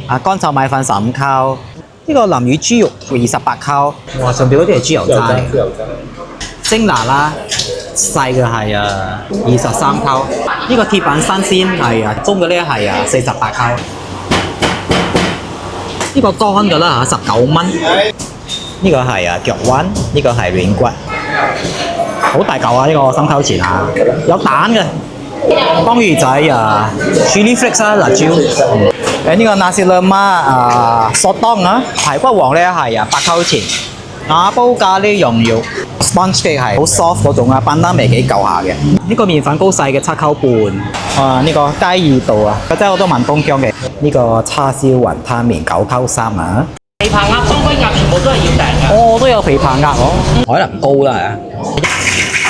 乾炒米粉15溝，呢個南乳豬肉28溝。哇，上邊嗰啲係豬油渣嚟嘅。蒸拿啦，細嘅係23溝。呢個鐵板新鮮係中嘅呢係48溝。呢個乾嘅啦19蚊。呢個係腳灣，呢個係軟骨，好大嚿啊！呢個3溝錢有蛋嘅。江魚仔chili flakes 辣椒。呢個 nasi lemak 索當排骨黃咧係8溝錢。瓦煲咖喱羊肉 sponge cake 係好 soft 嗰種板單味幾舊下嘅。呢個麵粉糕細嘅7溝半。呢個雞耳道真係好多文東姜嘅。呢個叉燒雲吞麵9溝3琵琶鴨、雙龜鴨全部都係要訂嘅。哦，都有琵琶鴨喎。海南糕啦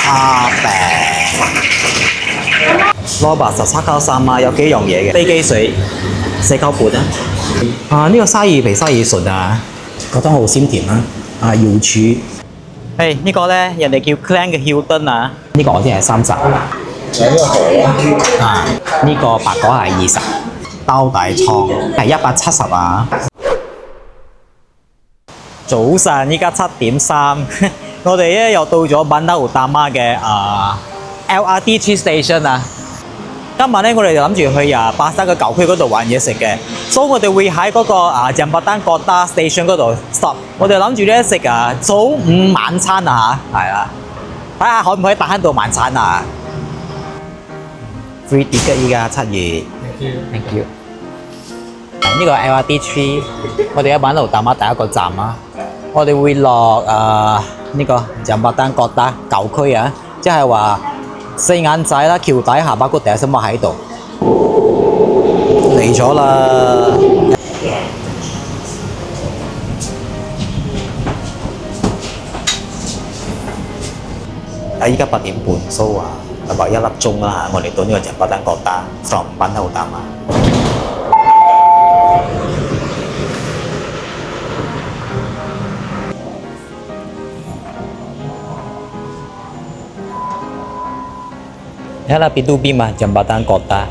蝦餅。蘿蔔17溝3有幾樣嘢嘅。飛機水4溝半呢個鯊魚皮鯊魚唇覺得好鮮甜瑤柱。呢個咧人哋叫 Clan 嘅 Hilton 呢個我啲係30。有呢個河呢個白果係20。兜底倉係170。早晨，依家7點3，我哋咧又到咗班德湖大媽嘅LRT Station。今日咧我哋就諗住去巴沙嘅舊區嗰度玩嘢食嘅，所以我哋會喺嗰個Jambatan Kota Station 嗰度 stop。我哋諗住咧食早午晚餐係啦，睇下可唔可以打喺度晚餐Free ticket 依家7月。Thank you。呢個 LRT 3，我哋喺班德湖大媽第一個站我哋會落呢個Jambatan Kota舊區即係話四眼仔啦、橋底下巴谷第一心喺度嚟咗啦。依家8點半，so 大概1粒鐘啦我哋到呢個Jambatan Kota from 班德湖大媽。Ini adalah pintu Bima Jambatan Kota。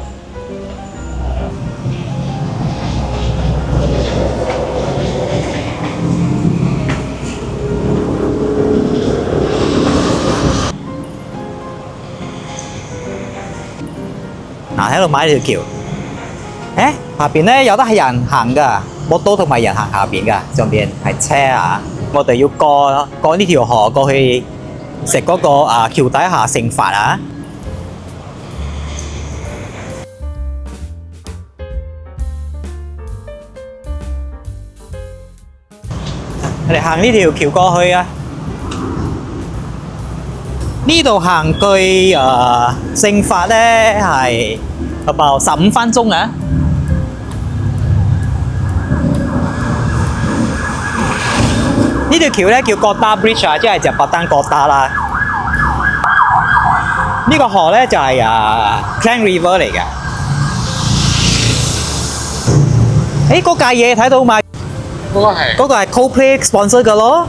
喺度買呢條橋。下邊咧有得係人行㗎，摩托同埋人行下邊㗎，上邊係車我哋要過呢條河過去食嗰個橋底下盛飯我哋行呢條橋過去呢度行據盛發咧係about 15分鐘呢條橋咧叫 Kota Bridge 即係Jambatan Kota啦。呢個河咧就係Klang River 嚟嘅。嗰架嘢睇到嘛？嗰個係 Coldplay sponsor 嘅咯。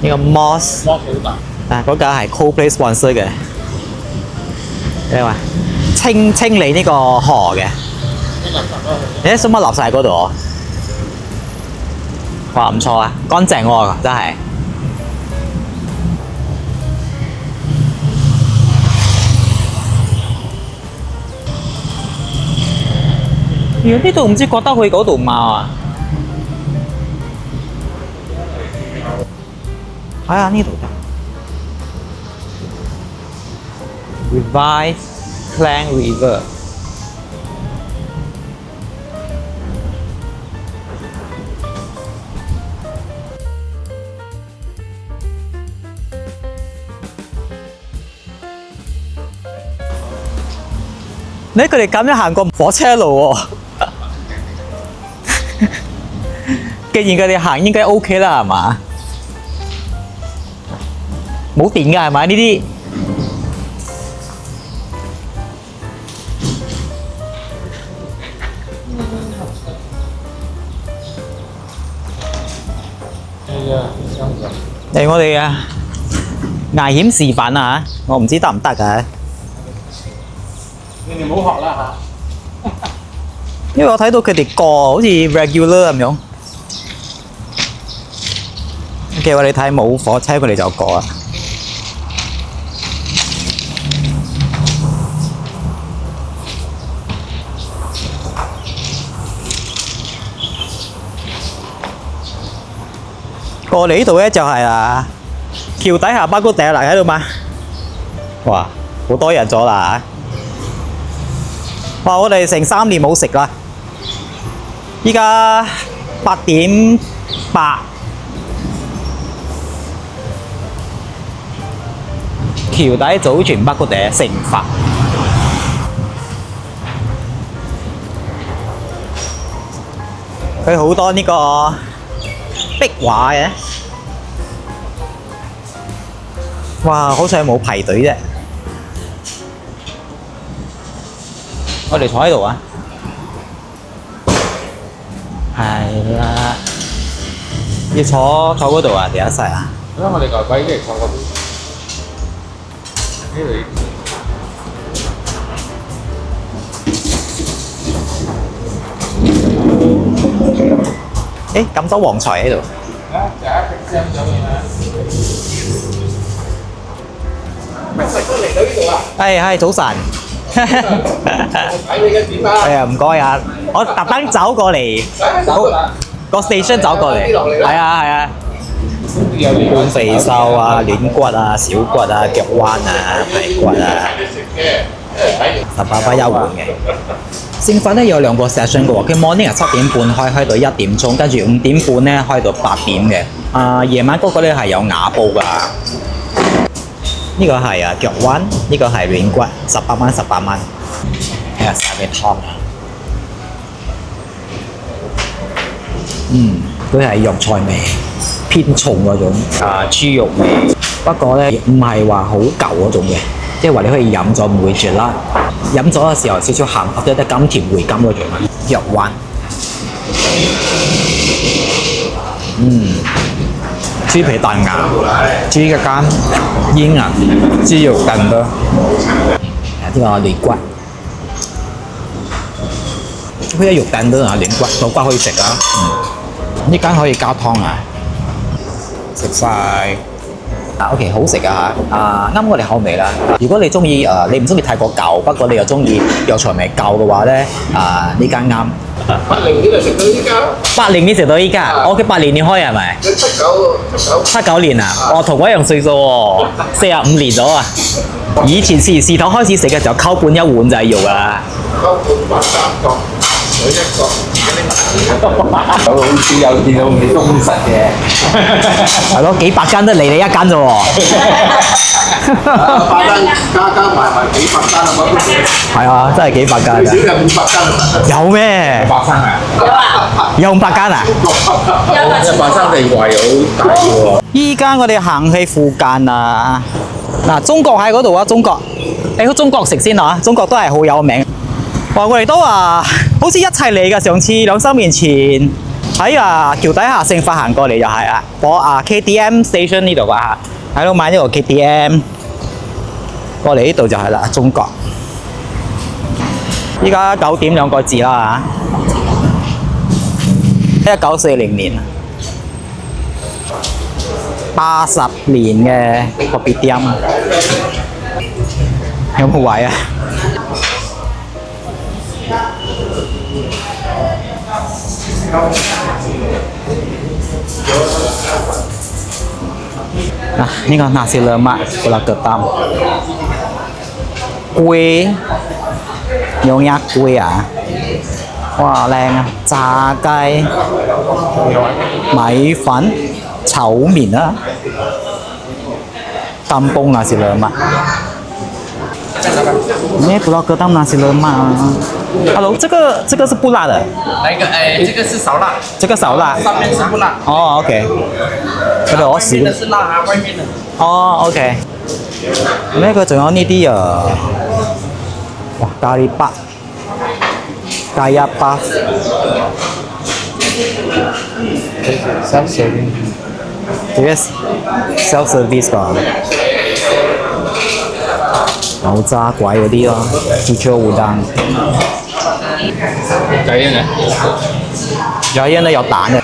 呢個 Moss 好大。嗰架係 Coldplay sponsor 嘅。你話清理呢個河嘅。你使乜落晒嗰度？哇，唔錯乾淨喎，真係。如果呢度唔知覺得去嗰度嘛睇下呢度Revive Klang River。佢哋咁樣行過火車路喎，既然佢哋行應該 OK 啦，係嘛？冇電㗎係咪呢啲？嚟我哋危險示範我唔知得唔得㗎。你哋唔好學啦因為我睇到佢哋過好似 regular 咁樣。OK， 我哋睇冇火車，佢哋就過啦。過嚟呢度咧就係橋底下包谷地嚟喺度嘛。哇，好多人咗啦哇！我哋成3年冇食啦，依家8:08。橋底祖傳北谷地成佛，佢好多呢個壁畫嘅。哇！好彩冇排隊啫。我哋坐喺度啊。係啦，要坐嗰度啊，第一世啊。咁我哋個位嘅坐嗰邊。呢度。誒，錦州旺財喺度。啊，就一隻聲咗佢啦。乜食都嚟到呢度啊？係早晨。睇你嘅點啊？係啊，唔該啊，我特登走過嚟，個 station 走過嚟。係啊。半肥瘦啊、軟骨啊、小骨啊、腳彎啊、排骨啊，18巴休館嘅。聖佛咧有2個 session 嘅喎，佢 morning 係7點半開到1點鐘，跟住5點半咧開到8點嘅。夜晚嗰個咧係有瓦煲㗎。呢個係腳彎，呢個係軟骨，18蚊。睇下曬咩湯啊！佢係藥材味，偏重嗰種豬肉味。不過咧唔係話好舊嗰種嘅，即係話你可以飲咗唔會絕啦。飲咗嘅時候少少鹹，或者得甘甜回甘嗰種藥丸。豬皮彈牙，豬嘅肝、煙啊，豬肉燉咯。呢個軟骨，佢有肉燉都啊，軟骨，老骨可以食啊。呢間可以加湯啊，食晒。OK， 好食啊嚇！啱我哋口味啦。如果你中意你唔中意太過舊，不過你又中意藥材味夠嘅話咧，呢間啱。80年就食到依家。80年食到依家，我嘅80年開係咪？79年啊！我同我一樣歲數喎，45年咗啊！以前事頭開始食嘅時候，溝半一碗就係肉啊。溝半3個，水1個。好似有見到你忠實嘅。係咯，幾百間都嚟你一間啫喎。8間加埋幾百間啊！係啊，真係幾百間最少有500間。有咩？500間啊！有500間啊？100間地位好大喎。依家我哋行去附近啊，中國喺嗰度啊，中國，你去中國食先啊，中國都係好有名。哇！我哋都好似一齊嚟嘅，上次2-3年前喺橋底下聖佛行過嚟就係我KTM station 呢度啊，喺度買呢個 KTM， 過嚟呢度就係啦，中國。依家9點2個字啦1940年80年嘅個別店，有冇位啊？呢個nasi lemak pulau Ketam， 粿有鴨粿啊！哇，靚啊！炸雞、米粉、炒麵啊，kampung nasi lemak。ini Pulau Ketam nasi lemak。Hello， 这个是不辣的。那个这个是少辣。这个少辣。上面是不辣。哦 ，OK。這個我試。外面的是辣啊，外面的。哦 ，OK。呢個仲有呢啲哇，咖喱巴、咖喱巴。self-serving。這個 self-service 㗎。牛炸鬼嗰啲咯，豬腸烏冬。仔啊！有一咧有蛋嘅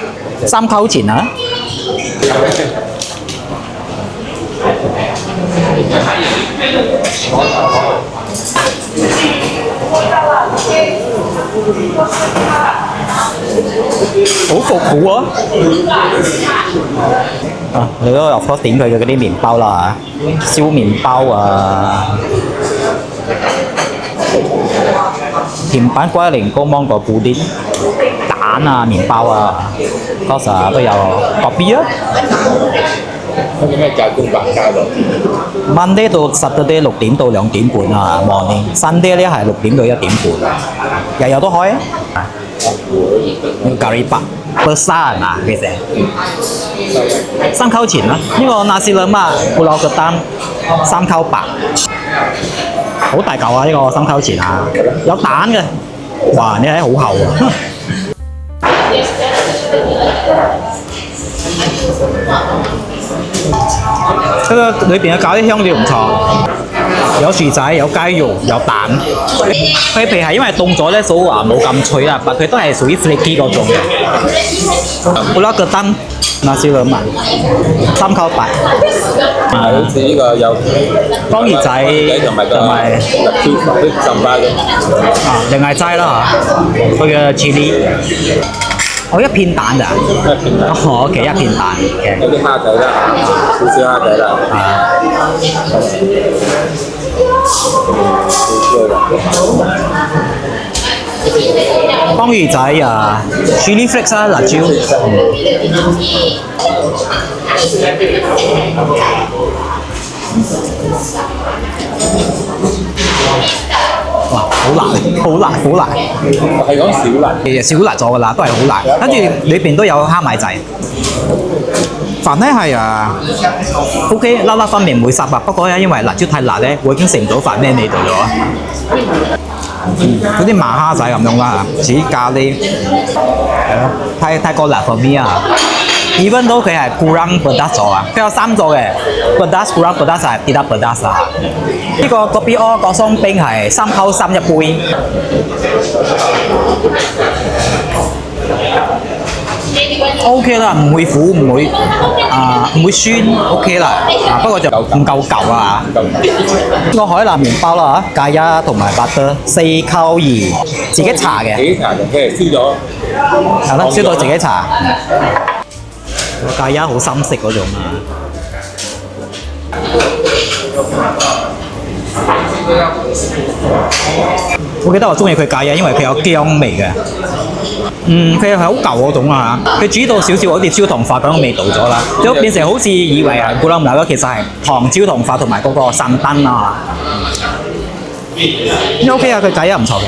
，3溝錢啊！好復古啊！啊，你都落咗點佢嘅嗰啲麵包啦嚇，燒麵包啊，甜品龜苓膏芒果布丁，蛋啊，麵包啊 c o s 都有 coffee 啊。嗰啲咩炸公白加落 Monday 到 Saturday 6點到2點半啊，morning。Sunday 咧係6點到1點半，日日都開啊。呢個咖喱白 besar 啊，其實3溝錢啦。呢個 nasi lemak pulau ketam 3溝白，好大嚿啊！呢個3溝錢啊，有蛋嘅，哇！你睇好厚啊！呢個裏邊嘅咖喱香料唔錯，有薯仔、有雞肉、有蛋。佢皮係因為凍咗咧，所以話冇咁脆啦，但佢都係屬於 flaky 嗰種嘅。Pulau Ketam nasi lemak 3溝白，好似呢個有當然仔同埋浸巴嘅。啊，另外齋啦嚇，佢嘅 chili。我一片蛋咋？一片蛋。哦，OK， 一片蛋。有啲蝦仔啦，少少蝦仔啦。當魚仔啊 ，chili flakes 啊，辣椒。哇！好辣，好辣，好辣。係講小辣。其實少辣咗㗎啦，都係好辣。跟住裏邊都有蝦米仔。飯咧係OK， 粒粒分明唔會濕啊。不過咧，因為辣椒太辣咧，我已經食唔到飯咩味道咗。嗰啲麻蝦仔咁樣啦，似咖喱，係咯，太過辣 for me 啊！Even 都佢係 kurang pedas 咗啊，佢有3座嘅 pedas kurang pedas 係 tidak pedas 啊。呢個 kopi o 個鬆冰係3溝3一杯。OK 啦，唔會苦，唔會酸 ，OK 啦。不過就唔夠舊啊。呢個海南麵包啦嚇，芥一同埋butter 4溝2，自己搽嘅。自己搽嘅，佢係燒咗。係啦，燒到自己搽。個芥一好深色嗰種啊。我記得我中意佢芥一，因為佢有薑味嘅。佢係好舊嗰種啊，佢煮到少少好似焦糖化咁嘅味道咗啦，都變成好似以為係咕嚕唔辣咯，其實係糖焦糖化同埋嗰個散燈啊。OK 啊，佢芥一唔錯嘅。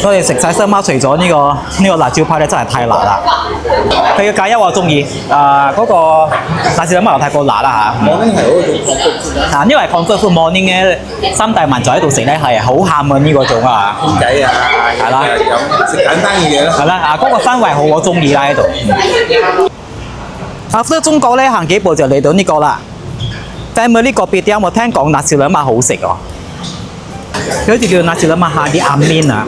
我哋食晒新貓，除咗呢個辣椒派咧，真係太辣啦。佢嘅芥一我中意，嗰個辣椒麥又太過辣啦嚇。morning 係嗰種因為 comfort food morning 咧，三大文就喺度食咧係好喊嘅呢個種啊。傾偈啊，係啦，食簡單嘅嘢咯。係啦，嗰個氛圍好，我中意啦喺度。After 中國咧行幾步就嚟到呢個啦。Family 個別啲有冇聽講nasi lemak好食喎？佢好似叫nasi lemak Hadi Amin啊。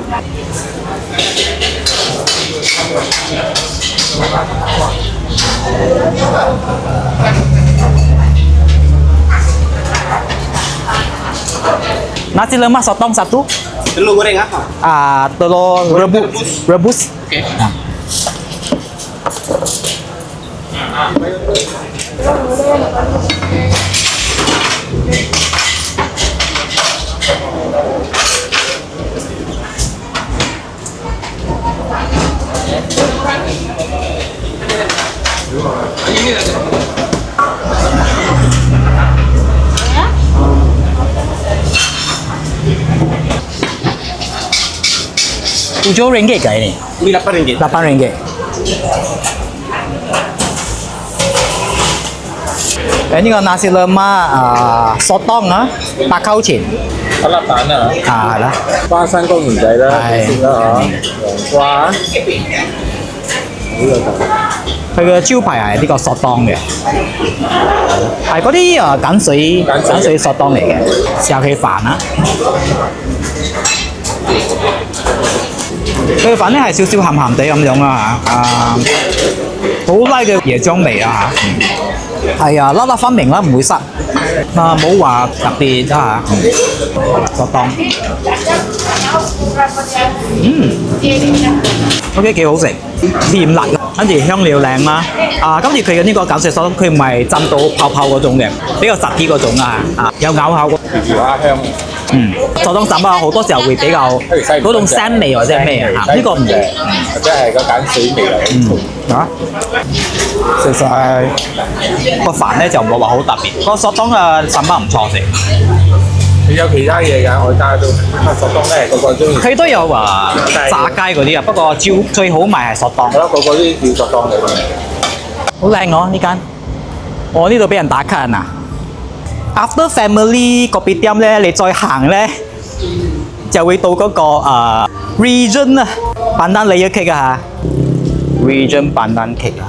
Nasi lemak sotong satu. Telur goreng apa? Telur rebus. Oke. RM7 kah ini? Ini 8 ringgit. RM8. Ini kan nasi lemak sotong 啊，8溝錢。一粒蛋啊，係啦。花生乾魚仔啦，係先啦嚇，黃瓜，呢個就佢嘅招牌係呢個索當嘅，係嗰啲鹼水索當嚟嘅，豉油氣飯啦。佢嘅粉咧係少少鹹鹹地咁樣啊好拉嘅椰漿味啊嚇，係啊，粒粒分明啦，唔會塞啊，冇話特別啊索當，OK 幾好食，甜辣，跟住香料靚啦，跟住佢嘅呢個搞食索當，佢唔係浸到泡泡嗰種嘅，比較實啲嗰種有咬口。條蝦香。索當糝好多時候會比較嗰種腥味或者咩呢個唔係，或者係個鹼水味嚟。其實個飯咧就冇話好特別，個索當嘅糝唔錯食。你有其他嘢㗎，我加都索當咧，個個中意。佢都有話炸雞嗰啲不過最好賣係索當。係咯，個個都叫索當嚟。好靚喎呢間，我呢度俾人打卡啊！After Family Kopitiam 咧，你再行咧就會到嗰個Region 啊，Pandan Layer Cake 啊嚇 ，Region Pandan Cake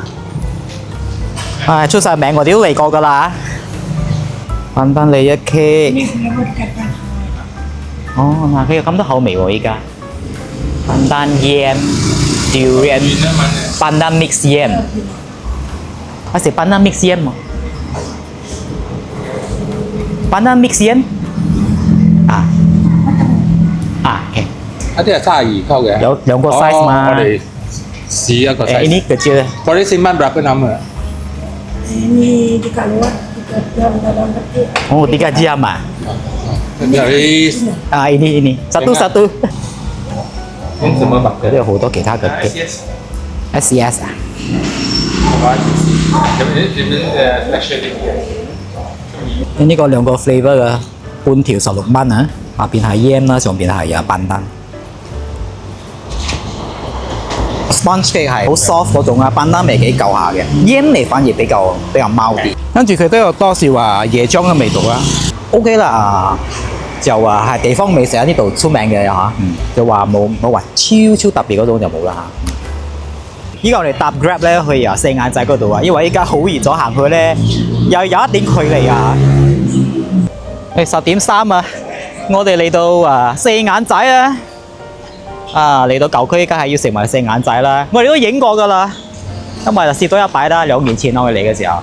出晒名我哋都嚟過㗎啦，Pandan Layer Cake。佢有咁多口味喎依家 ，Pandan Yam、Durian、Pandan Mix Yam， 我食 Pandan Mix Yam 喎。Pandan Mix Yam ，OK。一啲係32溝嘅。有兩個 size 嘛。我哋試一個 size。Ini kecil. Kalau simpan berapa nama? Ini di keluar 3 jam dalam peti. Oh 3 jam ah. Dari ini satu-satu. Ini semua burger。都有好多其他嘅 SES 啊。呢個兩個 flavour 嘅半條16蚊啊，下邊係 yam 啦，上邊係pandan。Sponge cake 係好 soft 嗰種啊，pandan味幾舊下嘅 ，yam 味反而比較貓啲。跟住佢都有多少話椰漿嘅味道啦。OK 啦，就話係地方美食喺呢度出名嘅嚇，就話冇話超特別嗰種就冇啦嚇。依家我哋搭 Grab 咧去四眼仔嗰度啊，因為依家好熱咗，行去咧又有一點距離啊。10點3啊，我哋嚟到四眼仔啊，嚟到舊區依家係要食埋四眼仔啦。我哋都影過㗎啦，今日就攝咗一擺啦，2年前我哋嚟嘅時候，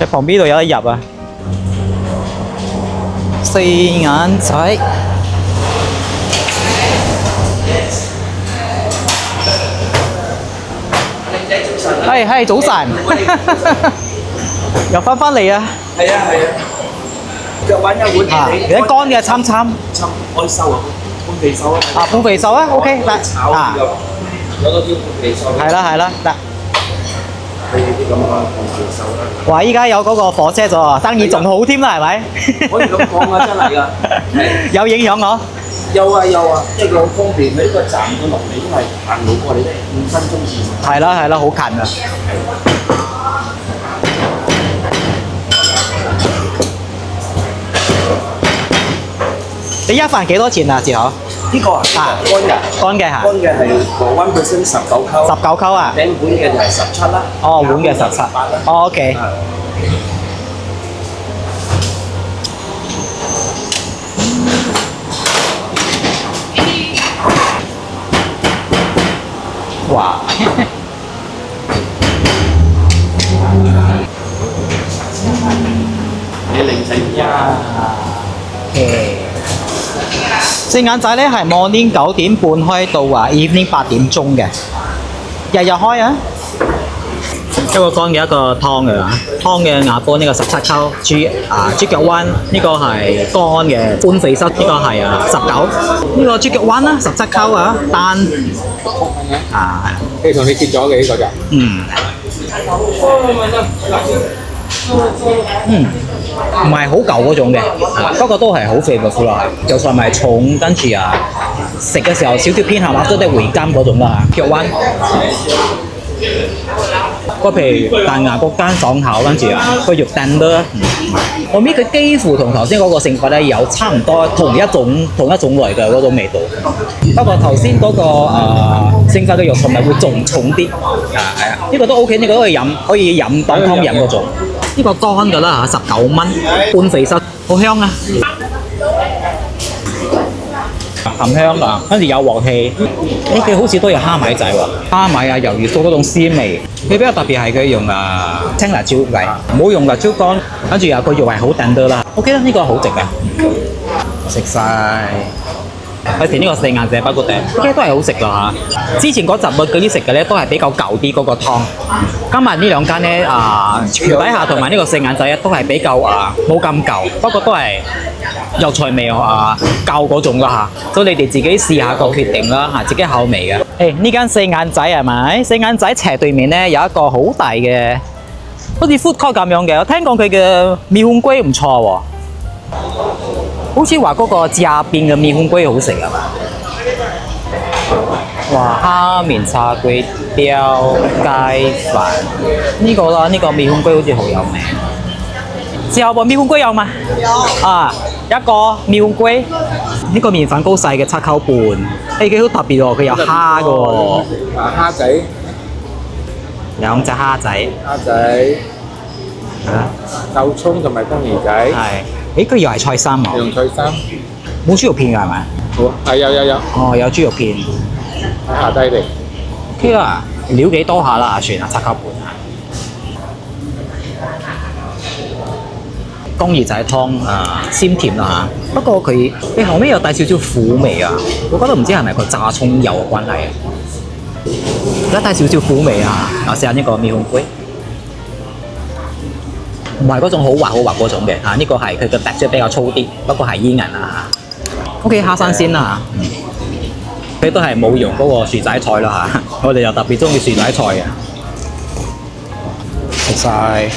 喺旁邊度有得入啊。四眼仔。係早晨，又翻嚟啊！係啊，腳揾一碗而家乾嘅參開收啊，半肥瘦啊。半肥瘦啊 ，OK 得有嗰啲半肥瘦。係啦，得。係啲咁嘅半肥瘦啦。哇！依家有嗰個火車咗，生意仲好添啦，係咪？可以咁講啊，真係㗎。有影響我。有啊，即係佢好方便，喺呢個站佢落嚟都係行路過嚟5分鐘至。係啦，好近啊！你一飯幾多錢啊？志豪？呢個乾嘅係1% 19溝。19溝啊？頂碗嘅就係17啦。哦，碗嘅17。哦 ，OK。哇！你零仔呀四眼仔咧係 morning 9點半開到evening 8點鐘嘅，日日開啊！一個乾嘅，一個湯嘅，湯嘅牙煲呢個17溝，豬腳灣呢個係乾嘅，半肥瘦呢個係19，呢個豬腳灣啦17溝啊，單即係同你結咗嘅呢個就。唔係好舊嗰種嘅，不過都係好flavorful啦。就算係重，跟住食嘅時候少少偏鹹，都係回甘嗰種啦。腳灣個皮彈牙個間爽口，跟住個肉彈得。我搣佢幾乎同頭先嗰個成分咧有差唔多同一種類嘅嗰種味道。不過頭先嗰個成分嘅肉同埋會重啲，係啊，呢個都 OK，呢個都可以飲當湯飲嗰種。呢個乾㗎啦嚇，19蚊，半肥瘦，好香啊！含香啊，跟住有鑊氣。佢好似都有蝦米仔喎，蝦米啊、魷魚酥嗰種鮮味。佢比較特別係佢用青辣椒嚟，唔好用辣椒乾，跟住個肉係好頂得啦。OK 啦，呢個好值嘅，食晒。有時呢個四眼仔包骨頂，OK 都係好食㗎嚇。之前嗰集嗰啲食嘅咧都係比較舊啲嗰個湯，今日呢兩間咧橋底下同埋呢個四眼仔都係比較冇咁舊，不過都係藥材味舊嗰種啦嚇。所以你哋自己試下個決定啦嚇，自己口味嘅。誒呢間四眼仔係咪？四眼仔斜對面咧有一個好大嘅，好似 food court 咁樣嘅。我聽講佢嘅米粉龜唔錯喎。好似話嗰個炸邊嘅米粉龜好食係嘛？哇！蝦面叉龜雕雞飯呢個啦，呢個米粉龜好似好有名。之後個米粉龜有嘛？有啊，一個米粉龜，呢個麵粉糕細嘅7溝半，誒幾好特別喎！佢有蝦嘅喎。蝦仔，兩隻蝦仔。蝦仔，豆葱同埋冬兒仔。係。誒佢又係菜心喎。用菜心。冇豬肉片㗎係咪？好，係有。哦，有豬肉片。喺下低嚟。OK 啊，料幾多下啦，算啦，7溝半啊。冬兒仔湯鮮甜啦嚇，不過佢後尾又帶少少苦味啊，我覺得唔知係咪個炸葱油嘅關係啊，而家帶少少苦味啊，我試下呢個米粉龜，唔係嗰種好滑嗰種嘅嚇，呢個係佢嘅 texture 比較粗啲，不過係煙韌啊嚇。OK 蝦生鮮啦嚇，佢都係冇用嗰個薯仔菜啦嚇，我哋又特別中意薯仔菜嘅，食晒。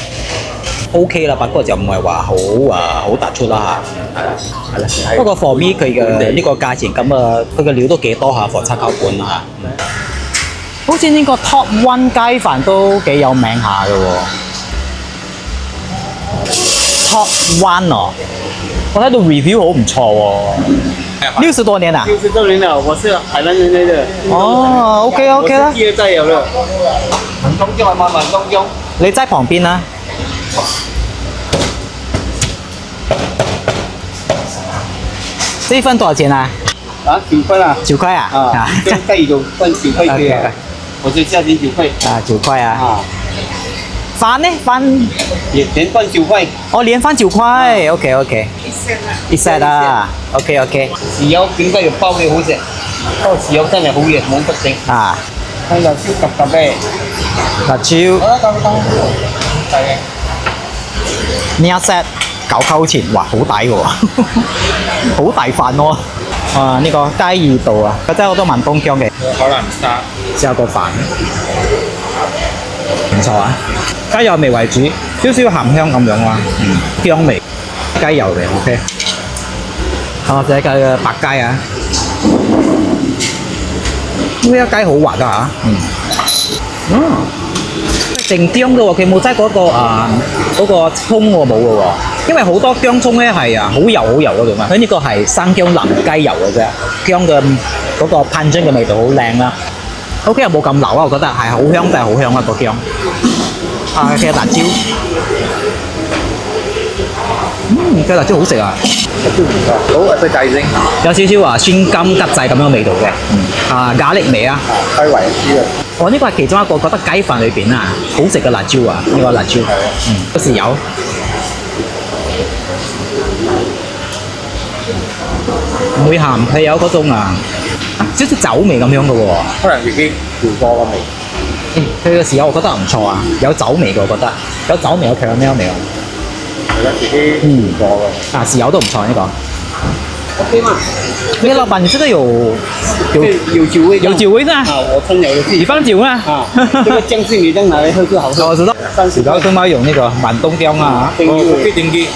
OK 啦，不過就唔係話好突出啦嚇，係啦。不過 for me 佢嘅呢個價錢咁佢嘅料都幾多下 for 7溝半啦嚇。好似呢個 Top One 雞飯都幾有名下嘅喎。Top One 哦，我睇到 review 好唔錯喎。60多年啦。60多年了，我是海南人嚟的。哦，OK 啦。我是第二代有了。滿東京係滿東京。你在旁邊啦。這一份多少錢啊？9塊啊。9塊啊？跟蓋魚就算9塊對啊。我就價錢9塊。9塊啊。飯呢？飯連飯9塊。哦，連飯9塊。OK。一 set 啊。OK。豉油點解要包嘅好食？包豉油真係好嘢，冇得整。睇辣椒夾咩？辣椒。好。係嘅。呢一 set 9溝錢，哇，好抵喎，好大飯喎。呢個雞耳道啊，佢真係好多問東姜嘅。海南沙。之後個飯唔錯啊，雞油味為主，少少鹹香咁樣啦，薑味，雞油味 OK。這個嘅白雞啊，呢個雞好滑㗎嚇，淨薑嘅喎，佢冇擠嗰個葱喎，冇嘅喎。因為好多薑葱咧係好油嗰種啊，佢呢個係生薑淋雞油嘅啫，薑嘅嗰個噴蒸嘅味道好靚啦。OK 又冇咁流啊，我覺得係好香，真係好香啊個薑。嘅辣椒，嘅辣椒好食啊！好，識計先。有少少酸甘吉滯咁樣嘅味道嘅，咖喱味啊。開胃啲啊！我呢個係其中一個覺得雞飯裏邊好食嘅辣椒啊！呢個辣椒，有豉油，唔會鹹，係有嗰種少少酒味咁樣嘅喎。可能自己調過個味。佢嘅豉油我覺得唔錯啊，有酒味嘅我覺得，有酒味有 caramel 味啊。係啦，自己調過嘅。豉油都唔錯呢個。OK 嘛？你老闆，你這個有酒味？有酒味的我噴油的。你放酒啊？這個醬是你這樣拿來喝就好喝。我知道。然後都冇用呢個文東薑啊。福建定機。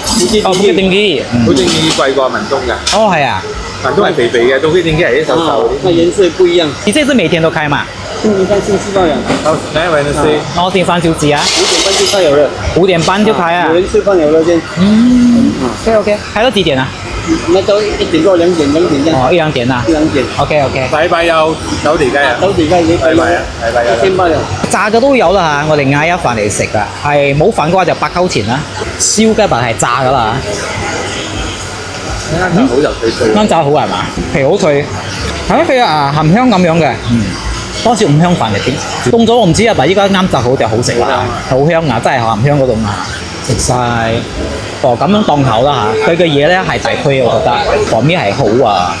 福建定機。福建定機貴過文東㗎。哦，係啊。文東係肥肥嘅，到福建定機係啲瘦瘦啲。那顏色不一樣。你這是每天都開嘛？星期三、星期四到兩。好，哪一位律師？9點半休息啊。5點半就開油了。5點半就開啊。有人吃飯有了先。OK，開到幾點啊？那到1點多2點這樣。哦，1、2點啊。1、2點。OK。禮拜有9條雞啊？ 9條雞禮拜啊，禮拜有。1000包有。炸嘅都有啦嚇，我哋嗌一飯嚟食㗎，係冇飯嘅話就8溝錢啦。燒雞飯係炸㗎啦啱就好有脆脆。啱炸好係嘛？皮好脆，係啊，佢鹹香咁樣嘅。多少五香飯嚟點？凍咗我唔知啊，但係依家啱炸好就好食啦，好香啊！真係鹹香嗰種啊，食晒。哦，咁樣檔口啦嚇，佢嘅嘢咧係大區，我覺得旁邊係好啊，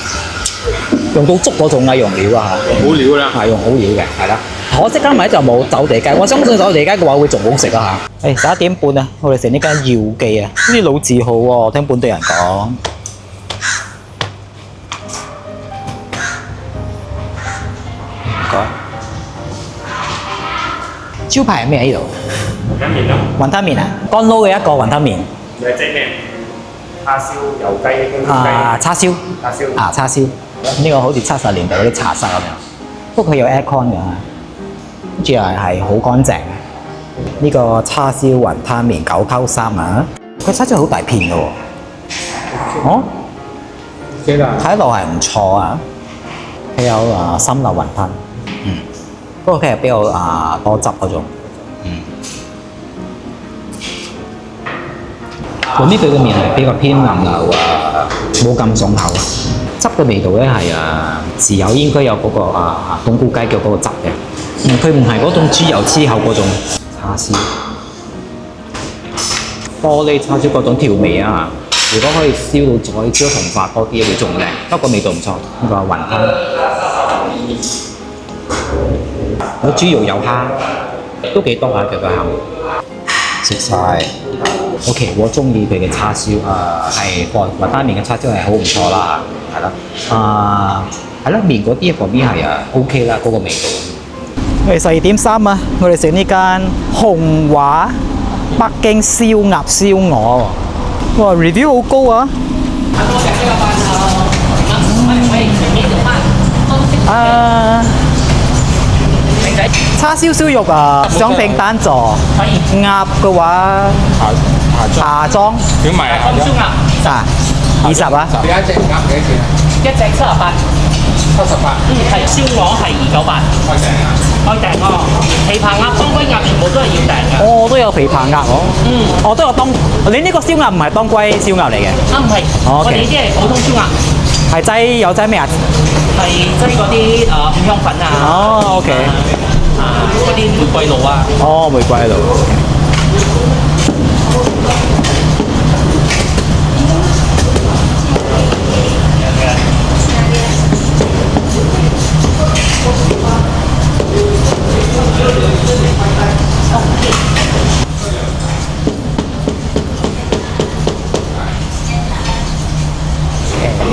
用到足嗰種啊用料啊嚇，好料啦，係用好料嘅，係啦。可惜今日就冇走地雞，我相信走地雞嘅話會仲好食啊嚇。11點半啊，我哋食呢間耀記啊，呢啲老字號喎，聽本地人講。唔該。招牌係咩喺呢度？雲吞麵啊，乾撈嘅一個雲吞麵。你係即咩？叉燒、油雞、叉燒。叉燒。叉燒。呢個好似70年代嗰啲茶室咁樣，不過佢有 aircon 㗎，跟住係好乾淨。呢個叉燒雲吞麵9溝3啊，佢塞咗好大片㗎喎。哦，睇落係唔錯啊。佢有深辣雲吞，不過佢係比較多汁嗰種。佢呢對嘅麵係比較偏腍流冇咁重口啊。汁嘅味道咧係豉油應該有嗰個冬菇雞腳嗰個汁嘅，佢唔係嗰種豬油黐口嗰種叉燒。玻璃叉燒嗰種調味啊，如果可以燒到再焦紅化多啲會仲靚，不過味道唔錯。呢個雲吞，有豬肉有蝦，都幾多下嘅個餡。食晒。OK， 我中意佢嘅叉燒係雲吞麵嘅叉燒係好唔錯啦，係啦，係啦，麵嗰啲旁邊係OK 啦，嗰個味道。我哋12點3啊，我哋食呢間紅華北京燒鴨燒鵝，哇 review 好高啊！叉燒燒肉雙拼單座，鴨嘅話下裝小米20啊。而家隻鴨幾多錢啊？一隻78，係燒鵝係298。開訂啊！開訂喎，琵琶鴨、當歸鴨全部都係要訂嘅。哦，都有琵琶鴨喎。都有當，你呢個燒鴨唔係當歸燒鴨嚟嘅。唔係，我哋呢啲係普通燒鴨。係有劑咩啊？係擠嗰啲五香粉啊。哦，OK。嗰啲玫瑰露啊。哦，玫瑰露。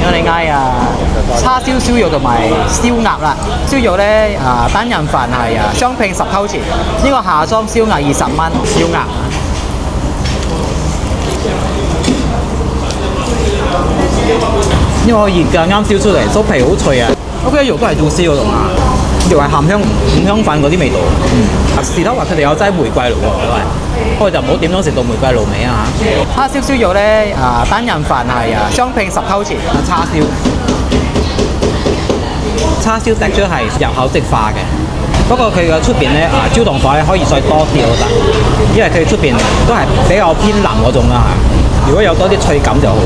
我哋嗌叉燒燒肉同埋燒鴨啦。燒肉咧單人飯係雙拼10溝錢，呢個下裝燒鴨20蚊。燒鴨。因為我熱㗎，啱燒出嚟，酥皮好脆啊！屋企肉都係做燒嗰種又係鹹香五香粉嗰啲味道。士多話佢哋有擠玫瑰露喎，都係。不過就唔好點樣食到玫瑰露味啊嚇！叉燒燒肉咧單人飯係雙拼10溝錢。叉燒滴出係入口即化嘅，不過佢嘅出邊咧焦糖粉可以再多啲我覺得，因為佢出邊都係比較偏腍嗰種啦。如果有多啲脆感就好，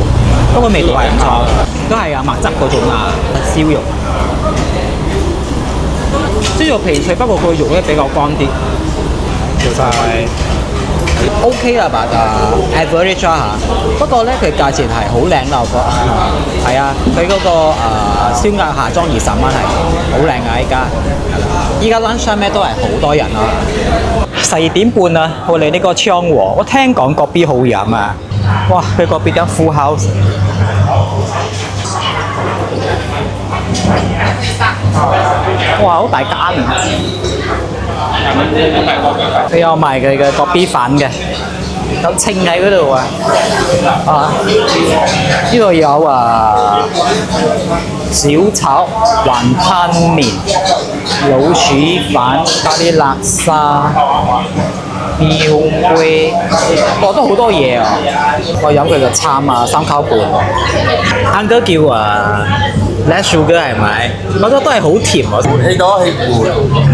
不過味道係唔錯，都係麥汁嗰種燒肉。燒肉皮脆，不過個肉咧比較乾啲。其實係 OK 啦吧，average 嚇。不過咧佢價錢係好靚啦，我覺得。係啊，佢嗰個燒鴨下裝20蚊係好靚㗎，依家。依家 lunch time 咧都係好多人啦。12點半啊，我嚟呢個昌和，我聽講嗰邊好飲啊！哇，佢嗰邊間 full house。哇，好大間啊！佢有賣佢嘅國 B 粉嘅，有稱喺嗰度啊！呢度有小炒、雲吞麵、老鼠飯、加啲辣沙、廟龜，都好多嘢啊！我飲佢嘅餐3溝半，啱哥叫 less sugar 係咪？我覺得都係好甜喎。氣咗氣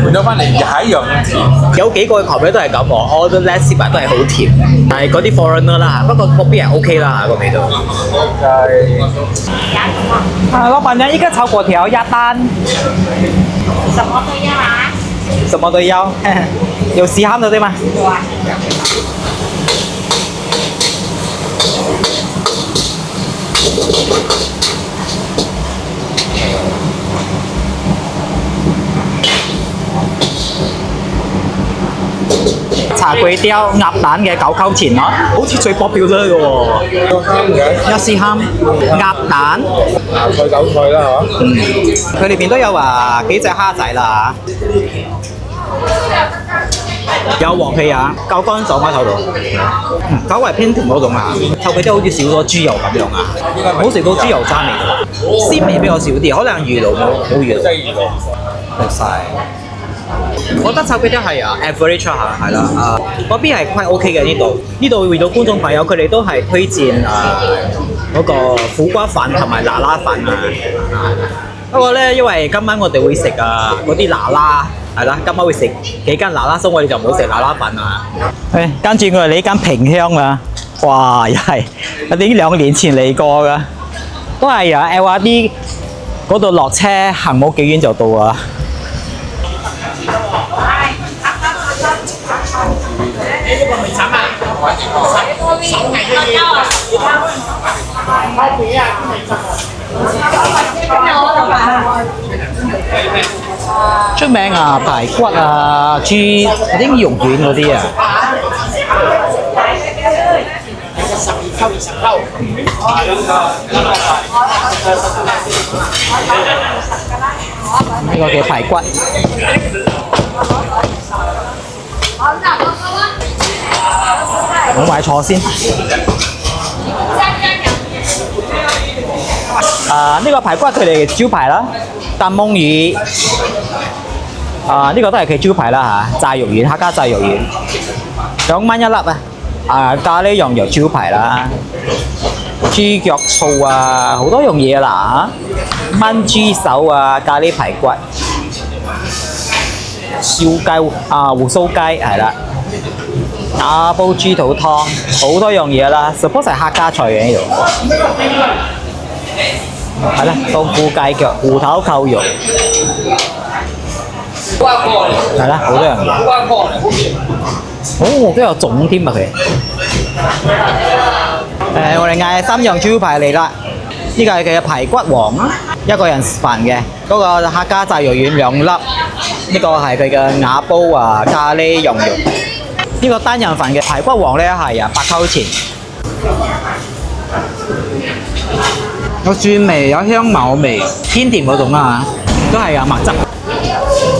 換咗翻嚟又係一樣甜。有幾個口味都係咁喎，我覺得 less sugar 都係好甜，但係嗰啲 foreigner 啦，不過嗰邊係 OK 啦個味道。老闆娘，一個炒粿條鴨蛋。什麼都要啊？什麼都要，有稀罕的對嗎？有啊。茶粿條鴨蛋嘅9溝錢咯，好似最 popular 嘅喎。有試蝦鴨蛋，菜韭菜啦嚇。佢裏邊都有幾隻蝦仔啦有黃皮啊，夠乾爽啊，炒到，稍為偏甜嗰種啊，臭皮都好似少咗豬油咁樣啊，冇食到豬油渣味嘅，鮮味比較少啲，可能魚露冇魚露，食晒。我覺得臭皮都係average 下係啦，嗰邊係 quite OK 嘅呢度遇到觀眾朋友佢哋都係推薦嗰個苦瓜飯同埋嗱嗱飯啊。不過咧，因為今晚我哋會食嗰啲嗱嗱。係啦，今晚會食幾間嗱嗱，所以我哋就冇食嗱嗱飯啊。跟住我哋呢間平香啊，哇，又係我哋已經2年前嚟過噶，都係LRT 嗰度落車行冇幾遠就到啊。出名排骨豬嗰啲肉丸嗰啲啊。呢個嘅排骨。我買錯先。呢個排骨係佢哋嘅招牌啦，蛋檬魚。呢個都係佢招牌啦嚇，炸肉丸，客家炸肉丸，2蚊1粒啊！咖喱羊肉招牌啦，豬腳醋好多樣嘢啦嚇，炆豬手咖喱排骨，燒雞胡鬚雞係啦，打煲豬肚湯，好多樣嘢啦 ，suppose 係客家菜嘅呢度。係啦，冬菇雞腳、芋頭扣肉。係啦，好多樣嘢。都有粽添啊佢。我哋嗌3樣招牌嚟啦。呢個係佢嘅排骨王啦，1個人飯嘅。嗰個客家炸肉丸2粒。呢個係佢嘅瓦煲咖喱羊肉。呢個單人飯嘅排骨王咧係8溝錢。有蒜味，有香茅味，偏甜嗰種啦嚇，都係麥汁。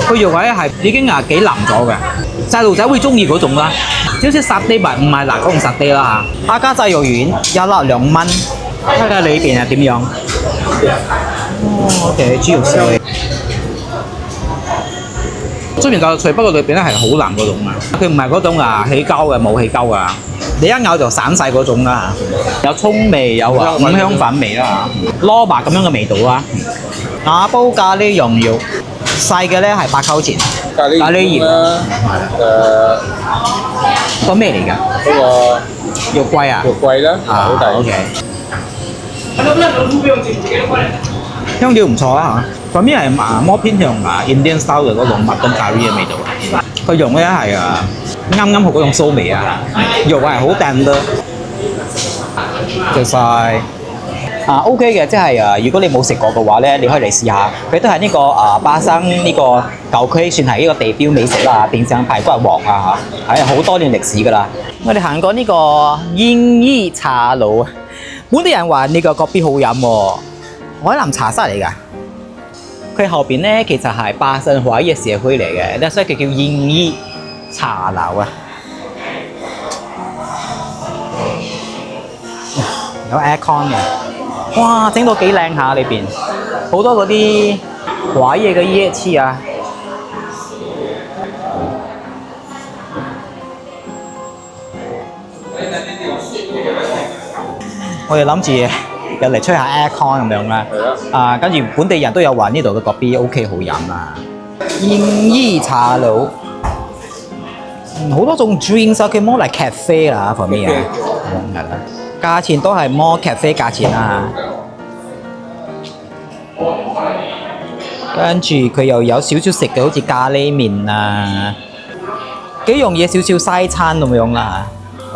個肉位係已經幾腍咗嘅，細路仔會中意嗰種啦。少少沙爹吧，唔係嗱嗰種沙爹啦嚇。客家炸肉丸1粒2蚊，睇下裏邊係點樣。OK， 豬肉燒。雖然夠脆，不過裏邊咧係好腍嗰種啊。佢唔係嗰種起膠嘅，冇起膠㗎。你一咬就散晒嗰種啦，有葱味，有五香粉味啦嚇，蘿蔔咁樣嘅味道啦。瓦煲咖喱羊肉，細嘅咧係8溝錢。咖喱鹽啦，個咩嚟㗎？嗰個肉桂啊？肉桂啦，好大。OK。香料唔錯啊嚇，嗰邊係more偏向Indian style 嘅嗰種麥當咖喱嘅味道。佢用咧係啱啱好嗰種酥味啊，肉係好彈得，食晒。OK 嘅，即係如果你冇食過嘅話咧，你可以嚟試下。佢都係呢個巴生呢個舊區算係呢個地標美食啦，變成排骨王啊嚇，係好多年歷史㗎啦。我哋行過呢個煙衣茶樓，本地人話呢個嗰邊好飲喎，海南茶室嚟㗎。佢後邊咧其實係巴生華裔嘅社區嚟嘅，所以佢叫煙衣茶樓啊。有 aircon 嘅，哇！整到幾靚下裏邊，好多嗰啲華裔嘅椰翅啊！我哋諗住嘅嚟吹下 aircon 咁樣啦。跟住本地人都有話呢度嘅個 B OK 好飲啊。燕衣茶樓，好多種 drinks 啊，佢 more like cafe 啦，for me 啊，係啦，價錢都係 more cafe 價錢啦。跟住佢又有少少食嘅，好似咖喱麵啊，幾樣嘢少少西餐咁樣啦，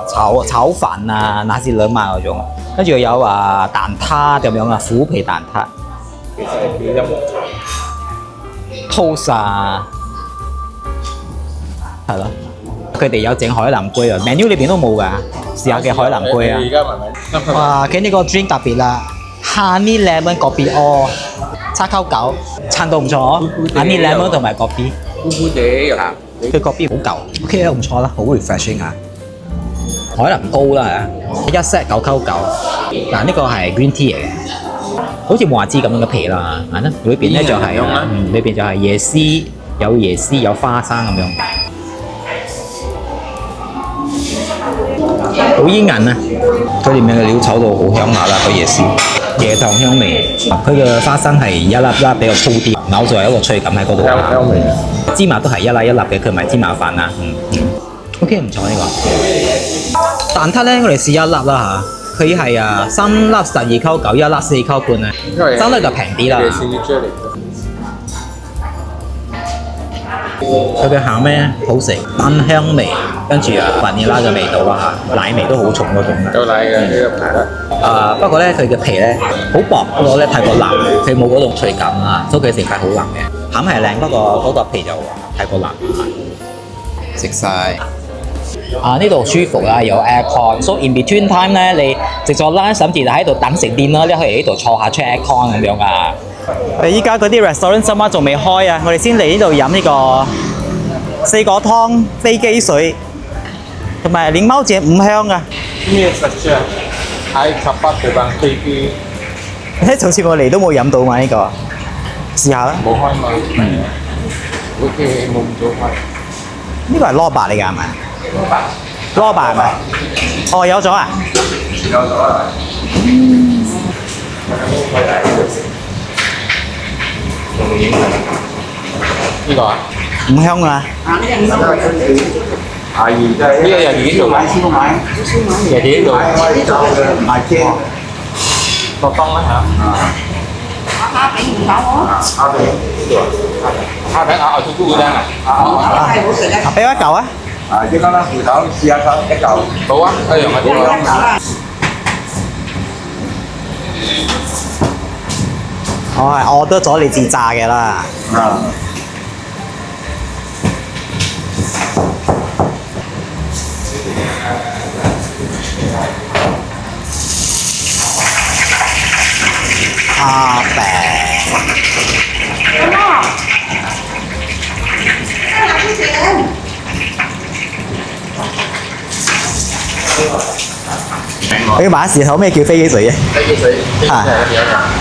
炒飯啊、那士兩萬嗰種，跟住又有蛋撻咁樣啊，虎皮蛋撻。其實係表音樂。toast 啊，係咯，佢哋有整海南龜啊 ，menu 裏邊都冇㗎，試下嘅海南龜啊。而家問你。哇！佢呢個 drink 特別啦 ，honey lemon coffee 哦，叉溝狗，撐到唔錯 ，honey lemon 同埋 coffee，咕咕地啊！佢 coffee 好舊，OK 啊，唔錯啦，好 refreshing 啊。海南糕啦，一 set 999，嗱呢個係 green tea 嚟嘅。好似木話枝咁樣嘅皮啦，係啦，裏邊咧就係裏邊就係椰絲，有椰絲有花生咁樣，好煙韌啊！佢裏面嘅料炒到好香下啦，個椰絲，椰糖香味，佢嘅花生係一粒粒比較粗啲，咬住係一個脆感喺嗰度。香味。芝麻都係一粒一粒嘅，佢唔係芝麻飯啊。OK 唔錯呢個。蛋撻咧，我哋試一粒啦嚇。佢係3粒12.9，一粒4.9啊，3粒就平啲啦。佢嘅餡咩好食，蛋香味，跟住雲尼拉嘅味道啦嚇，奶味都好重嗰種啦。有奶嘅呢個排不過咧佢嘅皮咧好薄，不過咧太過腍，佢冇嗰種脆感啊，所以佢成塊好腍嘅。餡係靚，不過嗰個皮就太過腍。食晒。呢度舒服啦，有 aircon， 所以 in between time 咧，你食咗 lunch 甚至就喺度等食店啦，你可以喺度坐下吹 aircon 咁樣啊。依家嗰啲 restaurant 今晚仲未開啊，我哋先嚟呢度飲呢個四果湯、飛機水同埋檸檬姐五香啊。咩實質？喺十八地方飛機。上次我嚟都冇飲到嘛呢個，試下啦。冇開嘛？OK，冇咁早開。呢個係蘿蔔嚟㗎係咪？蘿蔔係咪？哦，有咗啊！有咗啦。呢個啊？五香啊！阿姨即係呢個又幾度買？先買。又幾度？買車。落檔啦嚇。蝦餅唔夠喎。蝦餅呢度啊？蝦餅我最高嗰張啊！係好食嘅。俾我一嚿啊！即刻啦，芋頭試下一嚿。好啊，一樣係點啊？我係 order 咗你自炸嘅啦。蝦餅。我要買一時頭咩叫飛機水嘅？飛機水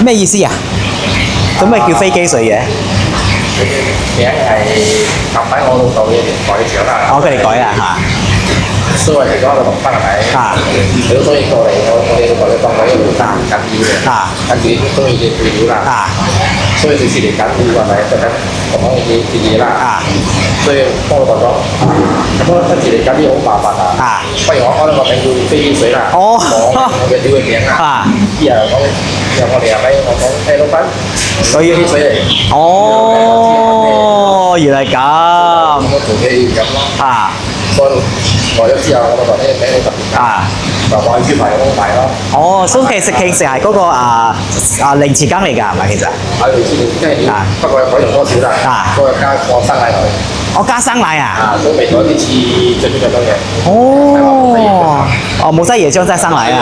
咩意思啊？咁咩叫飛機水嘅？名係撳喺我老豆嘅年代嘅時候啦。佢哋改啊嚇。所以嚟講個龍賓係咪？佢都中意過嚟，我哋老豆咧當佢一路擔緊料嘅。跟住中意嘅配料啦。所以隨時嚟緊料係咪？就緊咁樣嘅嘢啦。所以幫老豆講，咁樣跟住嚟緊料好麻煩啊。不如我開個名叫飛機水啦。我嘅料嘅名啊。之後講，之後我哋係咪我講誒老闆，飛機水嚟。原來咁。我做嘅咁咯。所以來咗之後，我老豆呢名好特別就話豬排好賣咯。所以其實係嗰個零匙羹嚟㗎，係咪其實？類似即係不過改良多少啦。再加個生奶落去。我加生奶啊！都味道有啲似最中咁樣嘅。冇西椰漿，真係生奶啊！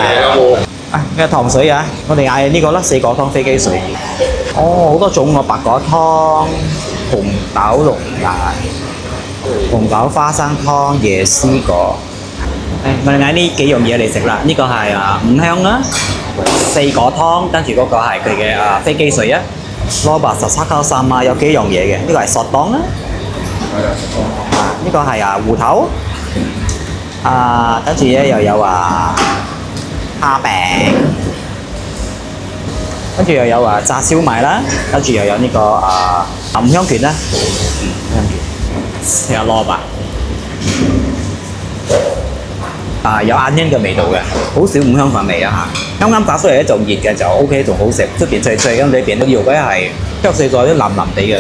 嘅糖水啊，我哋嗌呢個啦，四果湯飛機水。好多種喎，白果湯、紅豆龍眼、紅豆花生湯、椰絲果。我哋嗌呢幾樣嘢嚟食啦。呢個係五香啦，四果湯，跟住嗰個係佢嘅飛機水啊。蘿蔔17.3啊，有幾樣嘢嘅。呢個係索當啦。呢個係芋頭。跟住咧又有蝦餅。跟住又有炸燒賣啦，跟住又有呢、個五香卷啦，五香卷，有蘿蔔。有眼煙嘅味道嘅，好少五香粉味啊嚇。啱啱炸出嚟咧就熱嘅就 O K， 仲好食，出邊脆脆咁，裏邊啲肉咧係剁碎咗啲腍腍地嘅。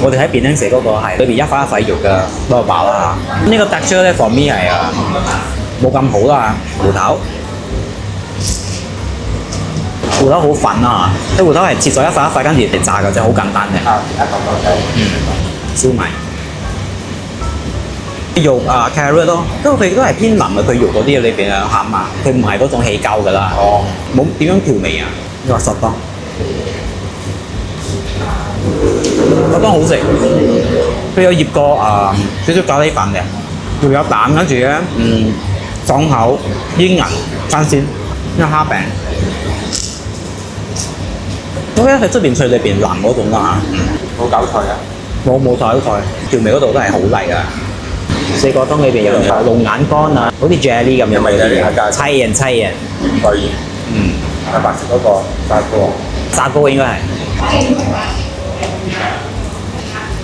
我哋喺便興食嗰個係裏邊一塊一塊肉嘅蘿蔔啦嚇。呢個 texture 咧 for me 係冇咁好啦，芋頭好粉啊！啲芋頭係切咗一塊一塊跟住嚟炸嘅啫，好簡單嘅。燒賣。肉carrot 咯，不過佢都係偏腍嘅，佢肉嗰啲裏邊啊餡啊，佢唔係嗰種氣膠㗎啦。哦，冇點樣調味啊？呢個索當，索當好食，佢有醃過少少咖喱飯嘅，又有蛋，跟住咧爽口煙韌新鮮，呢個蝦餅，咁咧喺出邊脆裏邊腍嗰種啦嚇。冇韭菜啊？冇炒菜，調味嗰度都係好嚟㗎。四個湯裏邊有龍眼乾啊，好似 jelly 咁樣嘅啲，妻人。對。係白色嗰個炸糕應該係，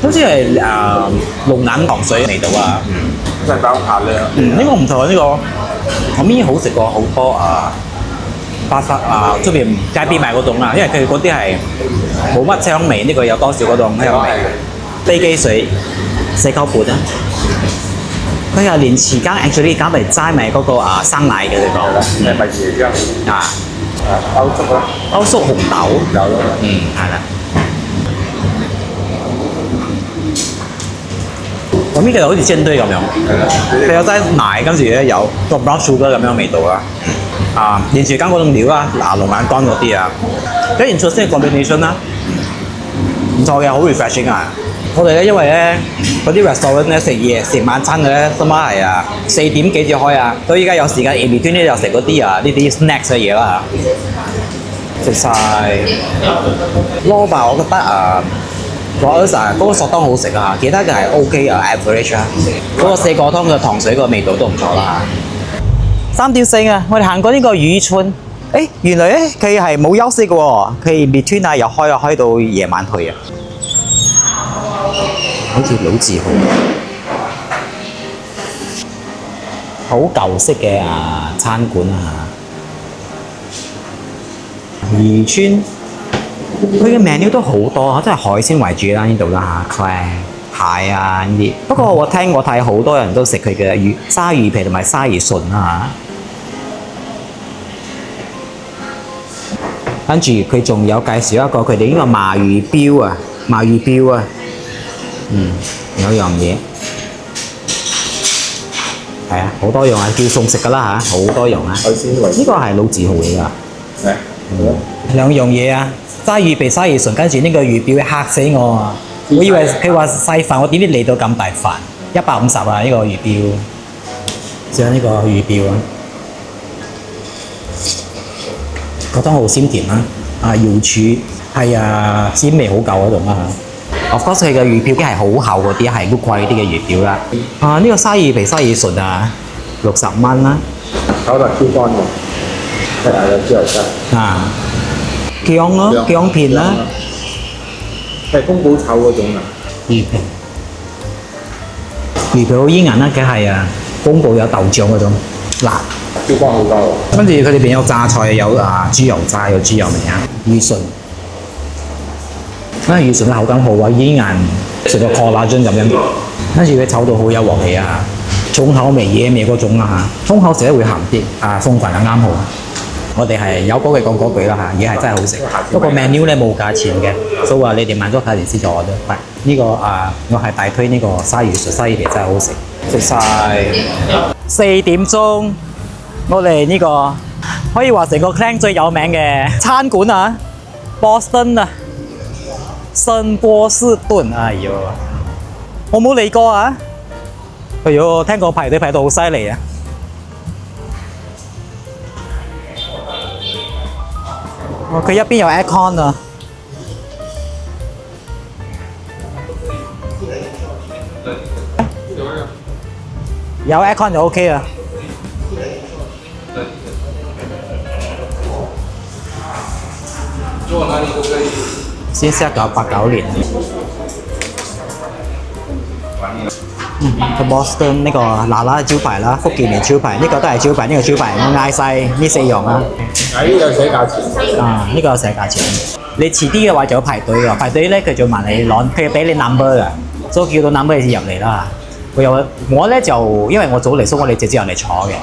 好似係龍眼糖水嘅味道啊。真係包下咧。呢個唔錯，呢個我邊好食過好多巴沙出邊街邊賣嗰種啦，因為佢嗰啲係冇乜香味，呢個有多少嗰種香味。飛機水4嚿半啊！佢又連匙羹 actually 加埋齋埋嗰個生奶嘅呢個。係咪椰漿？歐粥啦。歐粟紅豆。有。係啦。咁呢個好似煎堆咁樣。係啦。佢有齋奶，跟住咧有個 brown sugar 咁樣味道啦。連匙羹嗰種料啦，龍眼乾嗰啲啊，幾 interesting combination 啦。唔錯嘅，好 refreshing 啊！我哋咧，因為咧嗰啲 restaurant 咧食晚餐嘅咧，今晚係4點幾至開啊，到依家有時間 in between 咧又食嗰啲呢啲 snacks 嘅嘢啦嚇。食晒蘿蔔，我覺得嗰個索當好食啊，其他嘅係 OK average 啊。嗰個4個湯嘅糖水個味道都唔錯啦嚇。3點4啊，我哋行過呢個漁村，原來咧佢係冇休息嘅喎，佢 in between 又開到夜晚去啊。好似老字號，好舊式嘅餐館啊！漁村佢嘅 menu 都好多，真係海鮮為主啦呢度啦嚇 ，clam 蟹啊呢啲。不過我睇好多人都食佢嘅鯊魚皮同埋鯊魚筍啊嚇。跟住佢仲有介紹一個佢哋呢個馬魚標啊，有樣嘢，係啊，好多樣啊，叫餸食噶啦嚇，好多樣啊。海鮮為呢個係老字號嚟㗎。兩樣嘢啊，鯊魚皮、鯊魚唇，跟住呢個魚標嚇死我啊！我以為佢話細飯，我點知嚟到咁大飯，150啊呢個魚標，仲有呢個魚標啊，覺得好鮮甜啊！瑤柱係鮮味好夠嗰種啊嚇。Of course 佢嘅魚票已經係好厚嗰啲，係 good quality 啲嘅魚票啦。呢個鯊魚皮、鯊魚唇60蚊啦。炒到超乾嘅，係有豬油汁。薑咯，薑片啦。係宮保炒嗰種啊。魚皮好煙韌啦，佢係宮保有豆醬嗰種辣。超乾好多喎。跟住佢裏邊有榨菜，有豬油渣，有豬油味啊。魚唇。魚唇嘅口感好煙韌，食到過那樽咁樣。跟住佢炒到好有鑊氣啊！重口味野味嗰種啊嚇，重口食得會鹹啲，風份啱好。我哋係有嗰句講嗰句啦嚇，嘢係真係好食。不過 menu 咧冇價錢嘅，所以話你哋買咗睇電視就我都唔係呢個我係大推呢個鯊魚皮真係好食。食晒4點鐘，我哋呢個可以話成個 clan 最有名嘅餐館啊 ，Boston 啊，新波士頓。哎呦，我冇嚟過啊！哎呦，聽講排隊排到好犀利啊！佢一邊有 aircon 啊，有 aircon 就 OK 啊。先1989年。個 Boston 呢個嗱嗱招牌啦，福建面招牌，呢個都係招牌，呢個招牌我嗌晒呢4樣啦。喺呢度寫價錢。啊，呢個有寫價錢。你遲啲嘅話就要排隊㗎，排隊咧佢就問你攞，佢俾你 number 㗎，所以叫到 number 先入嚟啦。我咧就因為我早嚟，所以我哋直接入嚟坐嘅。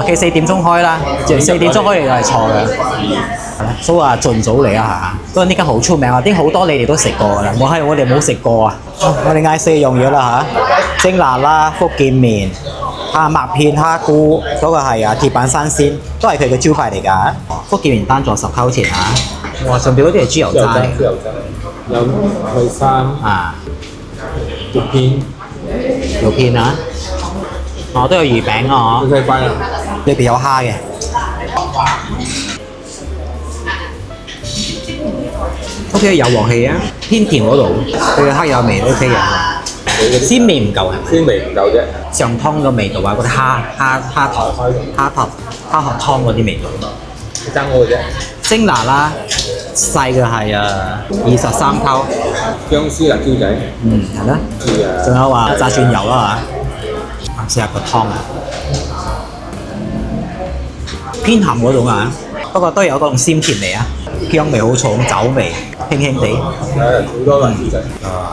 佢4點鐘開啦，就4點鐘開嚟坐嘅。所以話盡早嚟啊嚇！不過呢間好出名啊，啲好多你哋都食過㗎啦。我哋冇食過啊。我哋嗌4樣嘢啦嚇，蒸辣啦、福建麵、麥片蝦菇，嗰個係鐵板生鮮，都係佢嘅招牌嚟㗎。福建麵單座10溝錢啊！哇，上邊嗰啲係豬油齋，有去生啊，肉片，肉片啊，哦都有魚餅啊，最西班牙，裏邊有蝦嘅。OK 有鑊氣啊，偏甜嗰度，佢嘅黑有味 OK 嘅，鮮味唔夠係咪？鮮味唔夠啫。上湯嘅味道啊，嗰啲蝦殼湯嗰啲味道。爭嗰個啫。蒸辣啦，細嘅係23溝。薑絲辣椒仔。係啦。仲有話炸蒜油啦嚇，試下個湯啊，偏鹹嗰種啊，不過都有嗰種鮮甜味啊，薑味好重，酒味輕輕地。好多辣椒仔。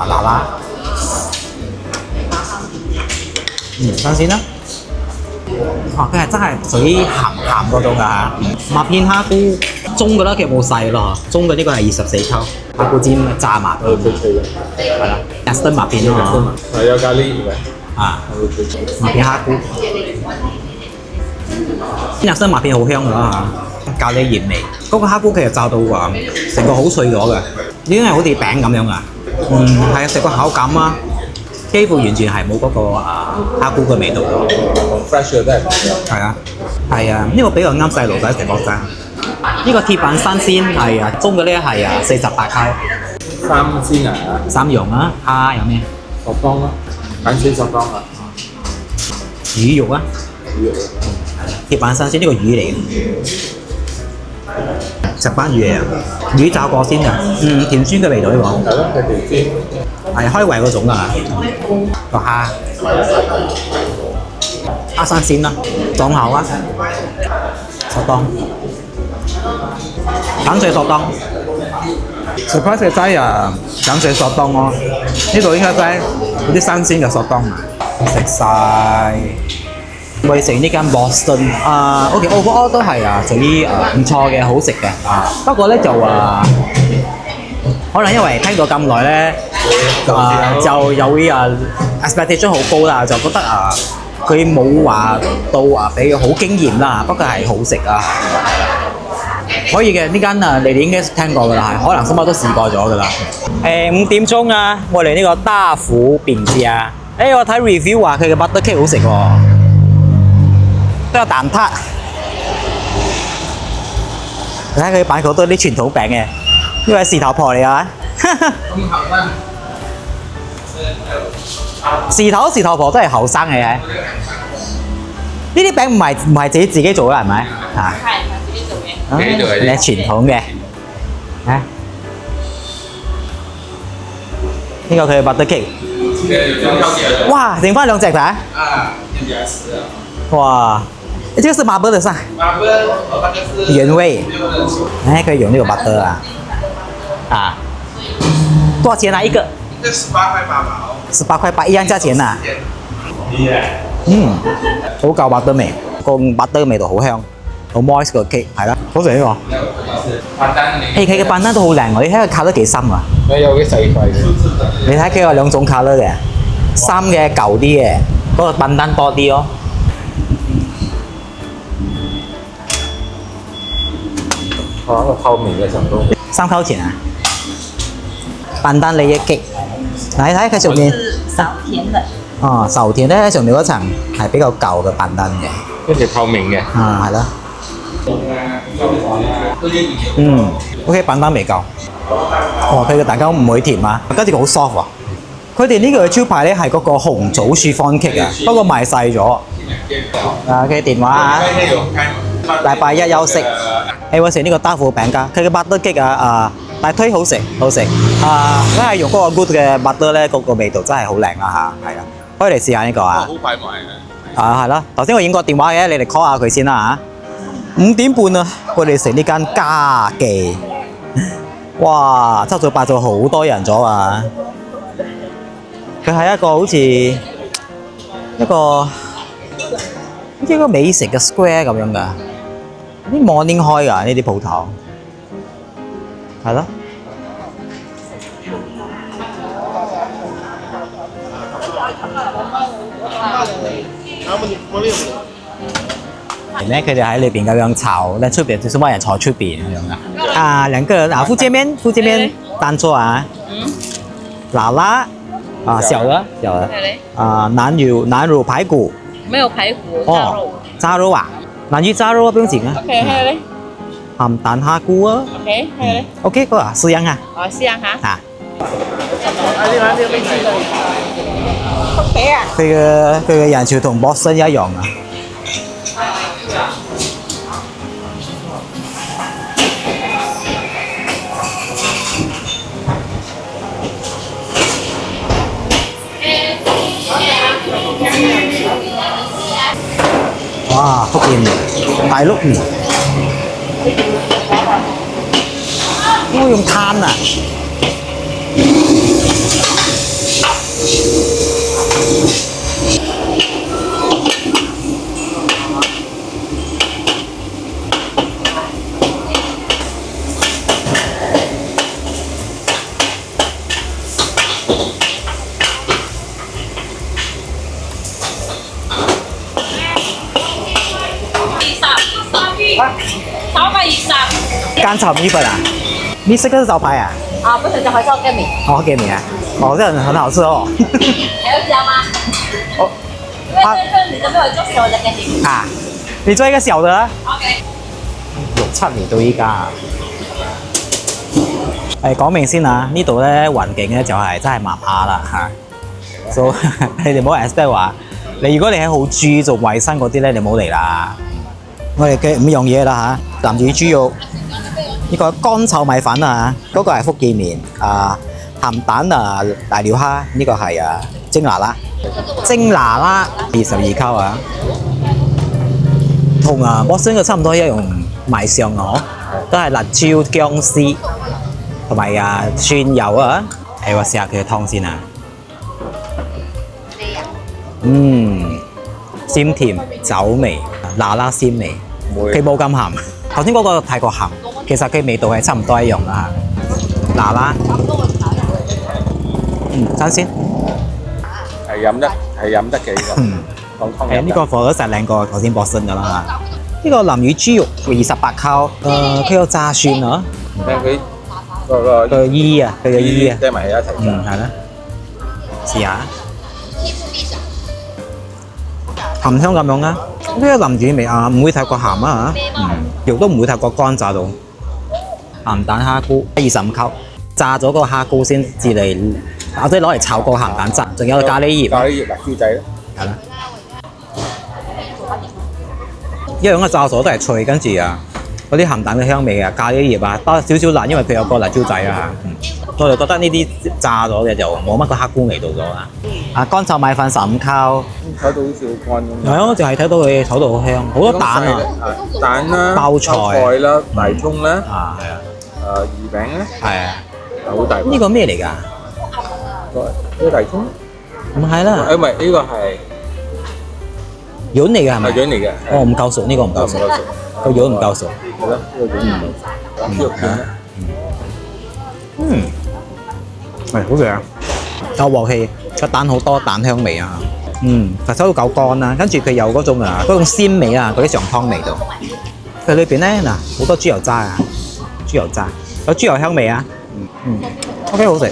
辣啦。新鮮啦。佢係真係屬於鹹嗰種㗎嚇。麥片蝦菇中嘅啦，其實冇細咯，中嘅呢個係24溝蝦菇尖炸麻片，係啦，Aston 麥片咯，係有咖喱嘅。啊，麥片蝦菇，Aston 麥片好香㗎嚇，咖喱鹽味，嗰個蝦菇其實炸到成個好脆咗嘅，已經係好似餅咁樣啊，係食個口感啊。幾乎完全係冇嗰個蝦菇嘅味道咯。fresh 嘅真係唔錯。係啊，係啊，呢個比較啱細路仔食嗰陣。呢個鐵板新鮮係啊，中嘅呢係48溝。三鮮啊3樣啊，蝦有咩？索當啦，緊水索當啊。魚肉啊。魚肉。鐵板新鮮呢個魚嚟嘅。石斑魚啊，魚炸過先㗎，甜酸嘅味道呢個。係咯，係甜酸。係開胃嗰種啊，個蝦新鮮啦，爽口啊，索當，緊水索當 ，surprise 嘅齋緊水索當咯，呢度應該齋嗰啲新鮮嘅索當啊，食晒。我哋食呢間 Boston OK overall 都係屬於唔錯嘅，好食嘅不過咧就可能因為聽到咁耐咧，就有會expectation 好高啦，就覺得佢冇話到俾好驚豔啦，不過係好食可以嘅呢間你哋應該聽過㗎啦，可能什麼都試過咗㗎啦。5點鐘啊，我嚟呢個大福餅家，我睇 review 話佢嘅 butter cake 好食喎。都有蛋撻，你睇佢擺好多啲傳統餅嘅，呢位事頭婆嚟啊！事頭婆都係後生嘅，呢啲餅唔係自己做嘅係咪？係自己做嘅。你係傳統嘅，呢個佢嘅 butter cake， 哇！剩翻2隻咋？哇！這個是 marble 的噻，原味，可以用那個 butter 多少錢一個？18塊8毛。18塊8一樣價錢啊？好夠 butter 味，個 butter 味道好香，好 moist 個 cake 係啦，好食呢個。佢嘅板單都好靚喎，你睇佢卡得幾深啊？有啲細塊嘅。你睇佢有2種卡嘅，深嘅舊啲嘅，嗰個板單多啲咯。個泡麵嘅程度3溝錢啊！板單利益激，你睇佢上面少甜的。仇甜咧上面嗰層係比較舊嘅板單嘅，跟住透明嘅。係啦。OK 板單未夠。佢嘅蛋糕唔會甜啊，跟住佢好 soft 啊。佢哋呢個招牌咧係嗰個紅棗樹 fun cake 不過賣細咗。佢電話禮拜1休息。你會食呢個豆腐餅㗎，佢嘅 butter cake 大推好食，好食。因為用嗰個 good 嘅 butter 咧，個味道真係好靚啦嚇，係啊，可以嚟試下呢個啊。好快賣嘅。係啦，頭先我影過電話嘅，你哋 call 下佢先啦嚇。5點半啊，我哋食呢間家記。哇！朝早8早好多人咗啊！佢係一個好似一個美食嘅 square 咁樣㗎，啲 morning 開㗎呢啲鋪頭，係咯。咧佢哋喺裏邊咁樣炒，咧出邊就是乜人坐出邊咁樣㗎。兩個人福建麵單做啊。辣辣小的。南乳排骨。没有排骨，炸肉啊，南乳炸肉不用緊啊。 OK， 還有咧鹹蛋蝦菇啊。 ，OK， 還有咧。OK， 嗰個試樣啊。哦，試下嚇。啊。好肥啊！佢嘅人潮同 Boston 一樣啊。哇！福建麵、大陸麵，都用攤啊！乾炒米粉啊？你這個是招牌啊？不是，就係燒雞麵。哦，給你啊！哦，這很好吃哦。還要加嗎？哦。你都沒有做小的給你。你做一個小的。 OK。 6、7年到依家。講明先啊，呢度咧環境咧就係真係麻麻啦嚇。所以你哋唔好 expect 話，如果你係好注重衞生嗰啲咧，你唔好嚟啦。我哋嘅5樣嘢啦嚇，南乳豬肉，呢個乾炒米粉啊，嗰個係福建麵鹹蛋大料蝦，呢個係蒸拿啦22溝啊，同Boston嘅差唔多一樣賣相啊，都係辣椒薑絲同埋蒜油啊，我試下佢嘅湯先啊，鮮甜酒味。辣辣鮮味，佢冇咁鹹。頭先嗰個太過鹹，其實佢味道係差唔多一樣啦。辣辣，新鮮。係飲得嘅呢個。當湯飲。呢個火都實靚過頭先Boston㗎啦。呢個南乳豬肉28溝，佢有炸蒜啊。佢個衣啊，佢嘅衣啊。釘埋一齊。係啦。試下。鹹香咁樣啊！呢個南乳味唔會太過鹹啊嚇，肉都唔會太過乾炸到。鹹蛋蝦菇25溝，炸咗個蝦菇先至嚟，或者攞嚟炒個鹹蛋汁，仲有咖喱葉。咖喱葉辣椒仔咧。係啦。一樣嘅炸咗都係脆，跟住嗰啲鹹蛋嘅香味咖喱葉多少少辣，因為佢有個辣椒仔啊。我就覺得呢啲炸咗嘅就冇乜個黑菇味道咗啦。乾炒米粉15溝，睇到好似好乾咁。係啊，就係睇到佢炒到好香，好多蛋啊！蛋啦，包菜啦，大葱啦，係啊，魚餅咧，係啊，好大。呢個咩嚟㗎？呢個大葱？唔係啦，唔係呢個係潤嚟嘅係咪？係潤嚟嘅。哦，唔夠熟，呢個唔夠熟，個潤唔夠熟。係咯，呢個潤唔夠熟。豬肉片咧。係好正，有鑊氣，個蛋好多蛋香味啊！實炒到夠乾啦，跟住佢有嗰種鮮味嗰啲上湯味道。佢裏邊咧好多豬油渣豬油渣有豬油香味啊！OK 好食。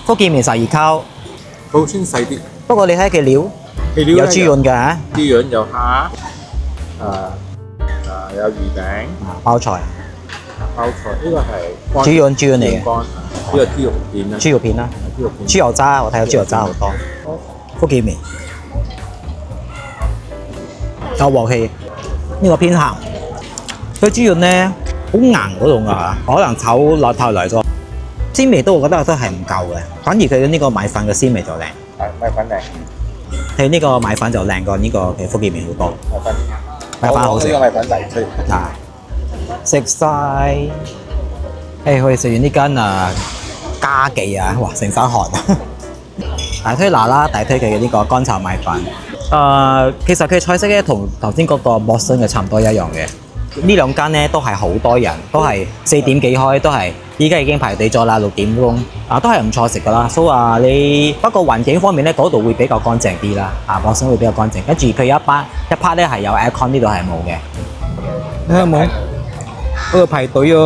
福建麵12溝，好先細啲。不過你睇佢料，有豬潤㗎豬潤有蝦，有魚餅，包菜。包菜呢個係豬潤嚟嘅。呢個豬肉片啦。豬肉片啦，豬油渣我睇到豬油渣好多。福建麵有鑊氣，呢個偏鹹。佢豬潤咧好硬嗰種啊，可能炒落太耐咗，鮮味都我覺得都係唔夠嘅，反而佢呢個米粉嘅鮮味就靚。米粉靚，佢呢個米粉就靚過呢個嘅福建麵好多。米粉好食。呢個米粉抵推。啊！食晒，我哋食完呢間家記啊，哇！成身汗啊！大推拿啦，大推佢嘅呢個乾炒米粉。其實佢菜式咧同頭先嗰個莫森嘅差唔多一樣嘅。呢兩間咧都係好多人，都係4點幾開，都係依家已經排隊咗啦，6點鐘都係唔錯食噶啦。所以你不過環境方面咧，嗰度會比較乾淨啲啦，莫森會比較乾淨。跟住佢一 part 咧係有 aircon， 呢度係冇嘅。你睇冇？嗰度排隊啊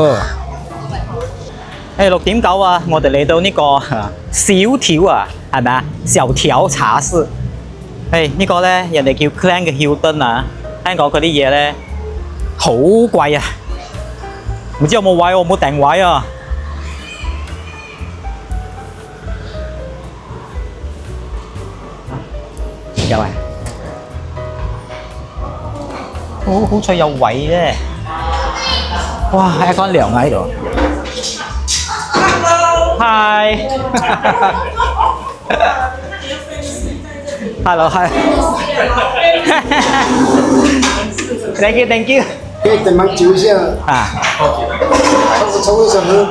！6點9啊，我哋嚟到呢個小條啊，係咪啊？小條茶室。呢個咧人哋叫 Clan 嘅 Hilton 啊，聽講佢啲嘢咧好貴啊！唔知有冇位喎？冇訂位啊！有啊！好彩有位啫！哇，係一間涼喺度。Hi。Hello， hi。Thank you。可以等蛮久一下。超过1小时。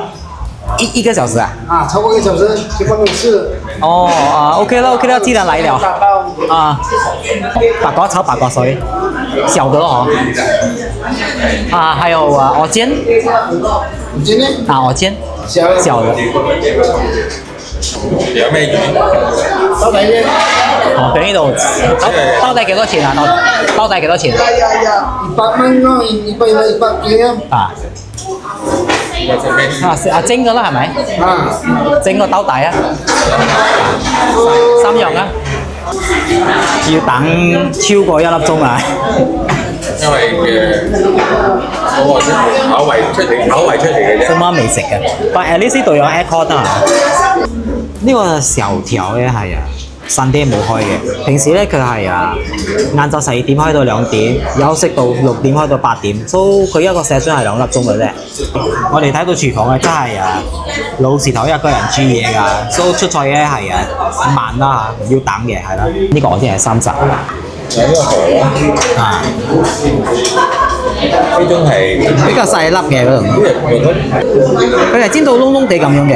一个小时啊？超过1小时去外面吃。OK 了，既然來了。白果炒白果水，小的咯嗬。還有蚵煎。蚵煎呢？蚵煎。小的。有咩魚？刀仔嘅。喺呢度。刀仔幾多錢啊？刀仔幾多錢？100蚊咯，100幾啊。蒸嘅啦係咪？蒸個刀底啊，3樣啊。要等超過1粒鐘啊。因為嗰個口味出嚟嘅啫。今晚未食嘅，但係呢度有 aircon 啊。呢個小條咧係Sunday 冇開嘅，平時咧佢係晏晝12點開到2點，休息到6點開到8點，所以佢一個 session 係2粒鐘嘅啫。我哋睇到廚房咧真係老字頭一個人煮嘢㗎，所以出菜咧係慢啦嚇，要等嘅係啦。呢個我先係30。有呢個河啊，呢種係比較細粒嘅嗰種，佢係煎到燶燶地咁樣嘅。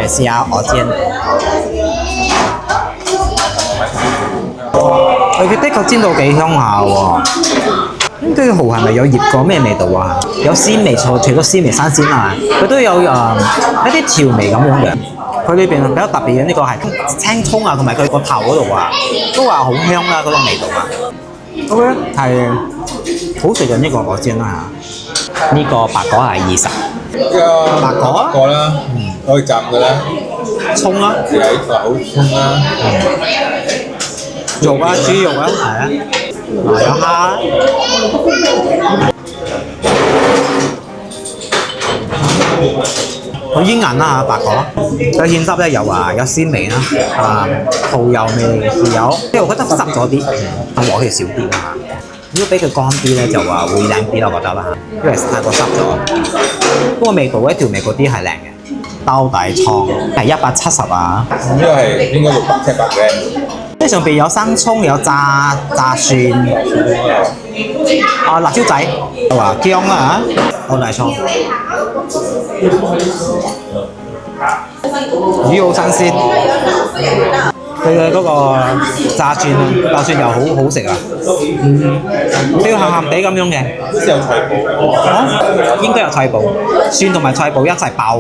試下蚵煎。佢的確煎到幾香下喎。咁佢蠔係咪有醃過咩味道啊？有鮮味，除咗鮮味生鮮啊，佢都有一啲調味咁樣嘅。佢裏邊比較特別嘅呢個係青葱啊，同埋佢個頭嗰度都話好香啦嗰種味道啊。OK， 係好食嘅呢個蚵煎啦嚇。呢個白果係20。白果啦，可以浸嘅啦。葱啦，好葱啦。肉啊，豬肉啊，有蝦啦。好煙韌啦嚇，白果。佢芡汁咧有鮮味啦，蠔油味豉油，即係我覺得濕咗啲，鑊氣少啲啦。如果俾佢乾啲咧，就話會靚啲咯，我覺得啦嚇，因為太過濕咗。不過味道咧，調味嗰啲係靚嘅。兜底倉係170啊。呢個係應該600、700嘅。呢上邊有生葱，有炸蒜，辣椒仔，話薑啦嚇，兜底倉。魚好新鮮，佢嘅嗰個炸蒜啊，蒜又好食啊，都要鹹鹹地咁樣嘅。好似有菜脯，應該有菜脯，蒜同埋菜脯一齊爆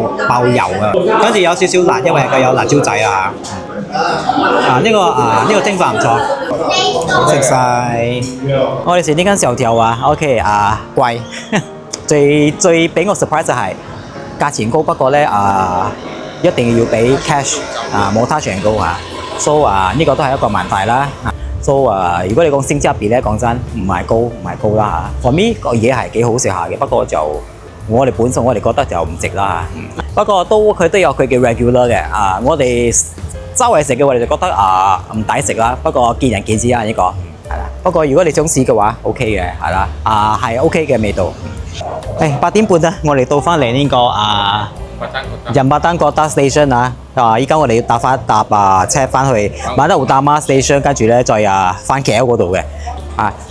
油啊，跟住有少少辣，因為佢有辣椒仔啊。呢個蒸飯唔錯，食晒。我哋食呢間小條OK 貴，最俾我 surprise 就係價錢高，不過咧一定要俾 cash 冇 touch and go so 呢個都係一個問題啦。so 如果你講性價比咧，講真唔係高啦嚇。for me 個嘢係幾好食下嘅，不過就我哋本身我哋覺得就唔值啦嚇。不過佢都有佢嘅 regular 嘅我哋周圍食嘅我哋就覺得唔抵食啦。不過見仁見智呢個係啦。不過如果你想試嘅話 ，OK 嘅係啦，係 OK 嘅味道。8點半啦，我哋到翻嚟呢個仁巴丹國達 station 啊，依家我哋要搭車翻去馬德胡大媽 station， 跟住咧再翻 KL 嗰度嘅，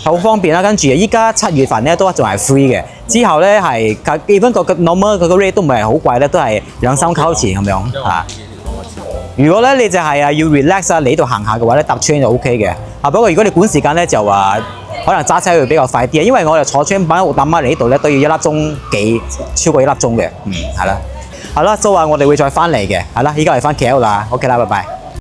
好方便啦。跟住依家7月份咧都仲係 free 嘅，之後咧係even個 normal 佢個 rate 都唔係好貴咧，都係2-3溝錢咁樣啊。如果咧你就係要 relax 你呢度行下嘅話咧，搭 train 就 OK 嘅。不過如果你趕時間咧就可能揸車會比較快啲，因為我哋坐 train 馬德胡大媽嚟呢度咧都要1粒鐘幾，超過1粒鐘嘅，係啦。好啦，so我哋會再翻嚟嘅，係啦，依家係翻 KL 啦 ，OK 啦，拜拜。